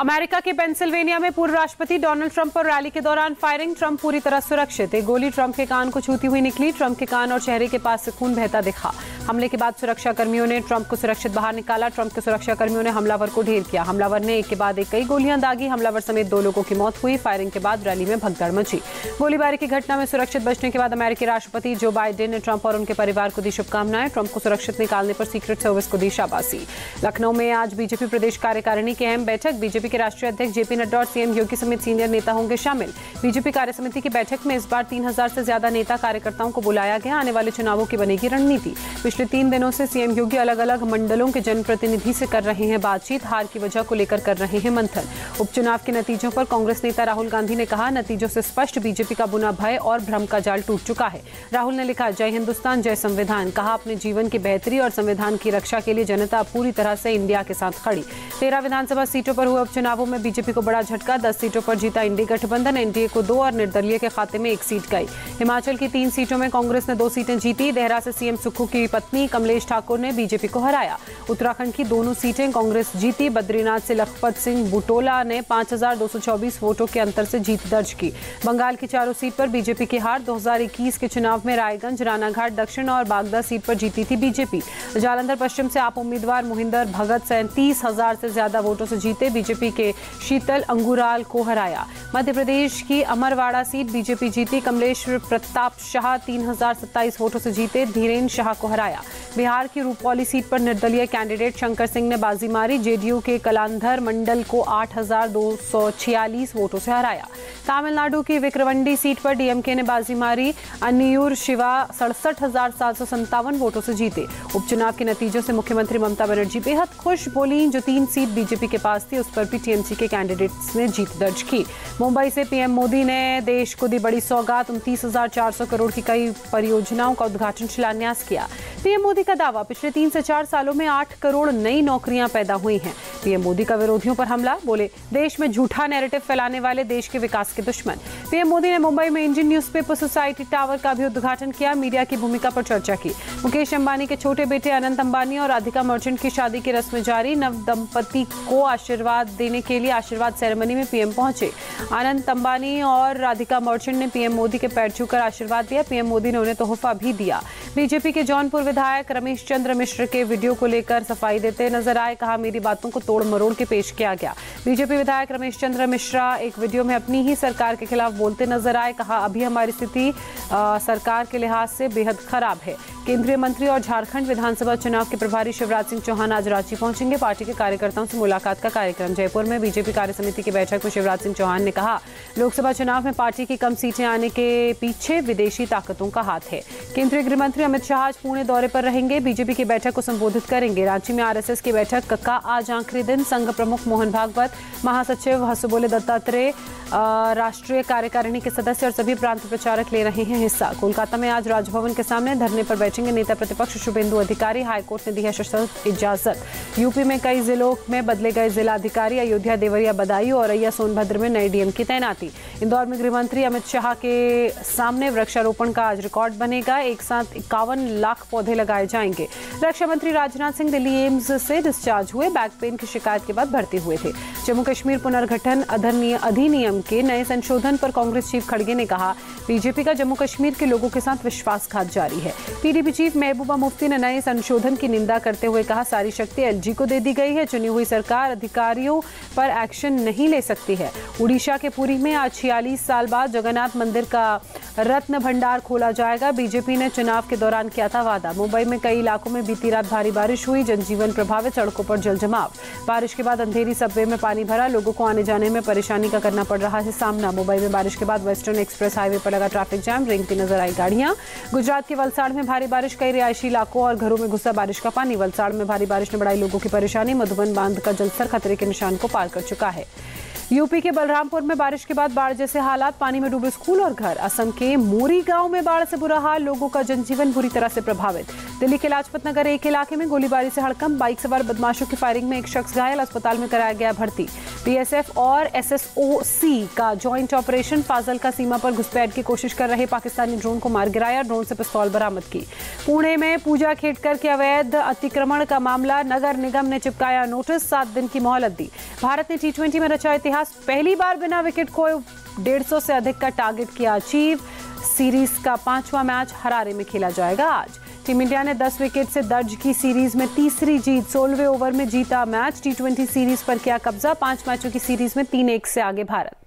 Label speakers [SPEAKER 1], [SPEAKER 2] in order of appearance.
[SPEAKER 1] America के Pennsylvania में पूर्व राष्ट्रपति डोनाल्ड ट्रंप पर रैली के दौरान फायरिंग। ट्रंप पूरी तरह सुरक्षित। एक गोली ट्रंप के कान को छूती हुई निकली। ट्रंप के कान और चेहरे के पास से खून बहता दिखा। हमले के बाद सुरक्षा कर्मियों ने ट्रंप को सुरक्षित बाहर निकाला। ट्रंप के सुरक्षा कर्मियों ने हमलावर को ढेर किया। हमलावर ने एक के बाद एक कई गोलियां दागी। हमलावर समेत 2 लोगों की मौत हुई। फायरिंग के बाद रैली में भगदड़ मची। गोलीबारी की घटना में सुरक्षित बचने के बाद अमेरिकी राष्ट्रपति जो बाइडेन ने ट्रंप और उनके परिवार को दी शुभकामनाएं। ट्रंप को सुरक्षित निकालने पर सीक्रेट सर्विस को दी शाबाशी। लखनऊ में आज बीजेपी प्रदेश कार्यकारिणी की अहम बैठक। बीजेपी के राष्ट्रीय अध्यक्ष जेपी नड्डा और सीएम योगी समेत सीनियर नेता होंगे शामिल। बीजेपी कार्य समिति की बैठक में इस बार 3000 से ज्यादा नेता कार्यकर्ताओं को बुलाया गया। आने वाले चुनावों की बनेगी रणनीति। पिछले 3 दिनों से सीएम योगी अलग अलग मंडलों के जनप्रतिनिधि से कर रहे हैं बातचीत। हार की वजह को लेकर कर रहे हैं मंथन। उपचुनाव के नतीजों पर कांग्रेस नेता राहुल गांधी ने कहा, नतीजों से स्पष्ट बीजेपी का बुना भय और भ्रम का जाल टूट चुका है। राहुल ने लिखा, जय हिंदुस्तान जय संविधान। कहा, अपने जीवन की बेहतरी और संविधान की रक्षा के लिए जनता पूरी तरह से इंडिया के साथ खड़ी। 13 विधानसभा सीटों पर हुए उपचुनावों में बीजेपी को बड़ा झटका। 10 सीटों पर जीता इंडी गठबंधन। एनडीए को 2 और निर्दलीय के खाते में 1 सीट गई। हिमाचल की 3 सीटों में कांग्रेस ने 2 सीटें जीती। देहरा से सीएम सुक्खू की पत्नी कमलेश ठाकुर ने बीजेपी को हराया। उत्तराखंड की दोनों सीटें कांग्रेस जीती। बद्रीनाथ से लखपत सिंह बुटोला ने 5224 वोटों के अंतर से जीत दर्ज की। बंगाल की 4 सीट पर बीजेपी की हार। 2021 के चुनाव में रायगंज, रानाघाट दक्षिण और बागदा सीट पर जीती थी बीजेपी। जालंधर पश्चिम से आप उम्मीदवार मोहिंदर भगत 37,000 से ज्यादा वोटों से जीते। बीजेपी के शीतल अंगुराल को हराया। मध्य प्रदेश की अमरवाड़ा सीट बीजेपी जीती। कमलेश प्रताप शाह 3027 वोटों से जीते। धीरेन्द्र शाह को हराया। बिहार की रूपौली सीट पर निर्दलीय कैंडिडेट शंकर सिंह ने बाजी मारी। जेडीयू के कलांधर मंडल को 8246 वोटों से हराया। तमिलनाडु की विक्रवंडी सीट पर डीएमके ने बाजी मारी। अन्नियूर शिवा 67,757 वोटों से जीते। उपचुनाव के नतीजों से मुख्यमंत्री ममता बनर्जी बेहद खुश। बोली, जो 3 सीट बीजेपी के पास थी उस पर भी टीएमसी के कैंडिडेट्स ने जीत दर्ज की। मुंबई से पीएम मोदी ने देश को दी बड़ी सौगात। 29,400 करोड़ की कई परियोजनाओं का उद्घाटन शिलान्यास किया। पीएम मोदी का दावा, पिछले 3 से 4 सालों में 8 करोड़ नई नौकरियां पैदा हुई हैं। पीएम मोदी का विरोधियों पर हमला। बोले, देश में झूठा नैरेटिव फैलाने वाले देश के विकास के दुश्मन। पीएम मोदी ने मुंबई में इंडियन न्यूज़पेपर सोसाइटी टावर का भी उद्घाटन किया। मीडिया की भूमिका पर चर्चा की। मुकेश अंबानी के छोटे बेटे अनंत अंबानी और राधिका मर्चेंट की शादी की रस्में जारी। नव दंपति को आशीर्वाद देने के लिए आशीर्वाद सेरेमनी में पीएम पहुंचे। अनंत अंबानी और राधिका मर्चेंट ने पीएम मोदी के पैर छूकर आशीर्वाद दिया। पीएम मोदी ने उन्हें तोहफा भी दिया। बीजेपी के जौनपुर विधायक रमेश चंद्र मिश्र के वीडियो को लेकर सफाई देते नजर आए। कहा, मेरी बातों को तोड़ मरोड़ के पेश किया गया। बीजेपी विधायक रमेश चंद्र मिश्रा एक वीडियो में अपनी ही सरकार के खिलाफ बोलते नजर आए। कहा, अभी हमारी स्थिति सरकार के लिहाज से बेहद खराब है। केंद्रीय मंत्री और झारखंड विधानसभा चुनाव के प्रभारी शिवराज सिंह चौहान आज रांची पहुंचेंगे। पार्टी के कार्यकर्ताओं से मुलाकात का कार्यक्रम। जयपुर में बीजेपी कार्य समिति की बैठक में शिवराज सिंह चौहान ने कहा, लोकसभा चुनाव में पार्टी की कम सीटें आने के पीछे विदेशी ताकतों का हाथ है। केंद्रीय गृह मंत्री अमित शाह आज पुणे दौरे पर रहेंगे। बीजेपी की बैठक को संबोधित करेंगे। रांची में आरएसएस की बैठक का आज आखिरी दिन। संघ प्रमुख मोहन भागवत, महासचिव हसुबोले दत्तात्रेय, राष्ट्रीय कार्यकारिणी के सदस्य और सभी प्रांत प्रचारक ले रहे हैं हिस्सा। कोलकाता में आज राजभवन के सामने धरने पर बैठेंगे नेता प्रतिपक्ष शुभेंदु अधिकारी। हाईकोर्ट ने दी है सशर्त इजाजत। यूपी में कई जिलों में बदले गए जिलाधिकारी। अयोध्या, देवरिया, बदायूं और औरैया सोनभद्र में नए डीएम की तैनाती। इंदौर में गृह मंत्री अमित शाह के सामने वृक्षारोपण का आज रिकॉर्ड बनेगा। एक साथ 51 लाख पौधे लगाए जाएंगे। रक्षा मंत्री राजनाथ सिंह दिल्ली एम्स से डिस्चार्ज हुए। बैक पेन की शिकायत के बाद भर्ती हुए थे। जम्मू कश्मीर पुनर्गठन अधिनियम के नए संशोधन पर कांग्रेस चीफ खड़गे ने कहा, बीजेपी का जम्मू कश्मीर के लोगों के साथ विश्वासघात जारी है। पीडीपी चीफ महबूबा मुफ्ती ने नए संशोधन की निंदा करते हुए कहा, सारी शक्ति एलजी को दे दी गई है। चुनी हुई सरकार अधिकारियों पर एक्शन नहीं ले सकती है। उड़ीसा के पुरी में आज 46 साल बाद जगन्नाथ मंदिर का रत्न भंडार खोला जाएगा। बीजेपी ने चुनाव के दौरान किया था वादा। मुंबई में कई इलाकों में बीती रात भारी बारिश हुई। जनजीवन प्रभावित, सड़कों पर जल जमाव। बारिश के बाद अंधेरी सबवे में पानी भरा। लोगों को आने जाने में परेशानी का करना पड़ रहा है सामना। मुंबई में बारिश के बाद वेस्टर्न एक्सप्रेस हाईवे पर लगा ट्रैफिक जाम। रेंगती नजर आई गाड़ियां। गुजरात के वलसाड़ में भारी बारिश। कई रिहायशी इलाकों और घरों में घुसा बारिश का पानी। वलसाड़ में भारी बारिश ने बढ़ाई लोगों की परेशानी। मधुबन बांध का जलस्तर खतरे के निशान को पार कर चुका है। यूपी के बलरामपुर में बारिश के बाद बाढ़ जैसे हालात। पानी में डूबे स्कूल और घर। असम के मोरी गांव में बाढ़ से बुरा हाल। लोगों का जनजीवन बुरी तरह से प्रभावित। दिल्ली के लाजपत नगर एक इलाके में गोलीबारी से हड़कंप, बाइक सवार बदमाशों की फायरिंग में एक शख्स घायल, अस्पताल में कराया गया भर्ती। बीएसएफ और एसएसओसी का जॉइंट ऑपरेशन, फाजल का सीमा पर घुसपैठ की कोशिश कर रहे पाकिस्तानी ड्रोन को मार गिराया, ड्रोन से पिस्तौल बरामद की। पुणे में पूजा खेड़कर के अवैध अतिक्रमण का मामला, नगर निगम ने चिपकाया नोटिस, 7 दिन की मोहलत दी। भारत ने T20 में रचा इतिहास, पहली बार बिना विकेट खोए 150 से अधिक का टारगेट किया अचीव। सीरीज का 5वां मैच हरारे में खेला जाएगा आज। टीम इंडिया ने 10 विकेट से दर्ज की सीरीज में तीसरी जीत, 16वें ओवर में जीता मैच, T20 सीरीज पर किया कब्जा, 5 मैचों की सीरीज में 3-1 से आगे भारत।